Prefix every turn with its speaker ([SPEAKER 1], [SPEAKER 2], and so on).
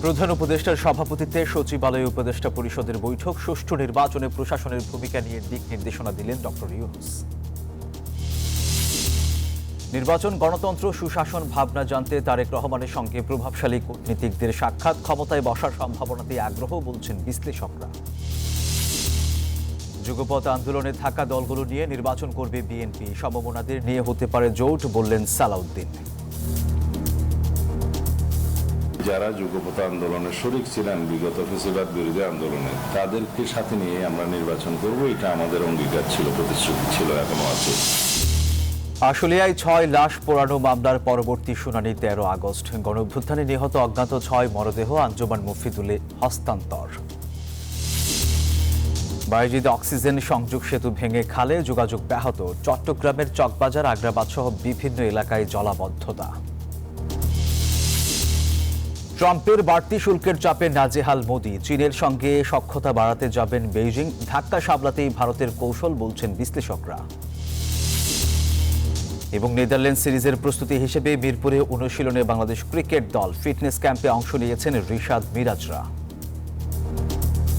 [SPEAKER 1] প্রধান উপদেষ্টার সভাপতিত্বে সচিবালয় উপদেষ্টা পরিষদের বৈঠক। সুষ্ঠু নির্বাচনে প্রশাসনের ভূমিকা নিয়ে দিক নির্দেশনা দিলেন ডক্টর ইউনূস। নির্বাচন গণতন্ত্র সুশাসন ভাবনা জানতে তারেক রহমানের সঙ্গে প্রভাবশালী কূটনীতিকদের সাক্ষাৎ। ক্ষমতায় বসার সম্ভাবনাতে আগ্রহ বলছেন বিশ্লেষকরা। যুগপৎ আন্দোলনে থাকা দলগুলো নিয়ে নির্বাচন করবে বিএনপি। সমমনাদের নিয়ে হতে পারে জোট, বললেন সালাউদ্দিন।
[SPEAKER 2] যারা যুগপৎ আন্দোলনের শরিক ছিলেন বিগত ফ্যাসিবাদ বিরোধী আন্দোলনে, তাদেরকে সাথে নিয়ে আমরা নির্বাচন করব, এটা আমাদের অঙ্গীকার ছিল, প্রতিশ্রুতি ছিল, এখনো আছে।
[SPEAKER 1] আশুলিয়ায় 6 লাশ পোড়ানো মামলার পরবর্তী শুনানি 13 আগস্ট। গণঅভ্যুত্থানে নিহত অজ্ঞাত 6 মরদেহ আঞ্জুমান মুফিদুলে হস্তান্তর। বায়েজিদ অক্সিজেন সংযোগ সেতু ভেঙে খালে, যোগাযোগ ব্যাহত। চট্টগ্রামের চকবাজার, আগ্রাবাদ সহ বিভিন্ন এলাকায় জলাবদ্ধতা। ট্রাম্পের বাড়তি শুল্কের চাপে নাজেহাল মোদি। চীনের সঙ্গে সখ্যতা বাড়াতে যাবেন বেইজিং। ধাক্কা সামলাতেই ভারতের কৌশল, বলছেন বিশ্লেষকরা। এবং নেদারল্যান্ড সিরিজের প্রস্তুতি হিসেবে মিরপুরে অনুশীলনে বাংলাদেশ ক্রিকেট দল। ফিটনেস ক্যাম্পে অংশ নিয়েছেন রিশাদ মিরাজরা।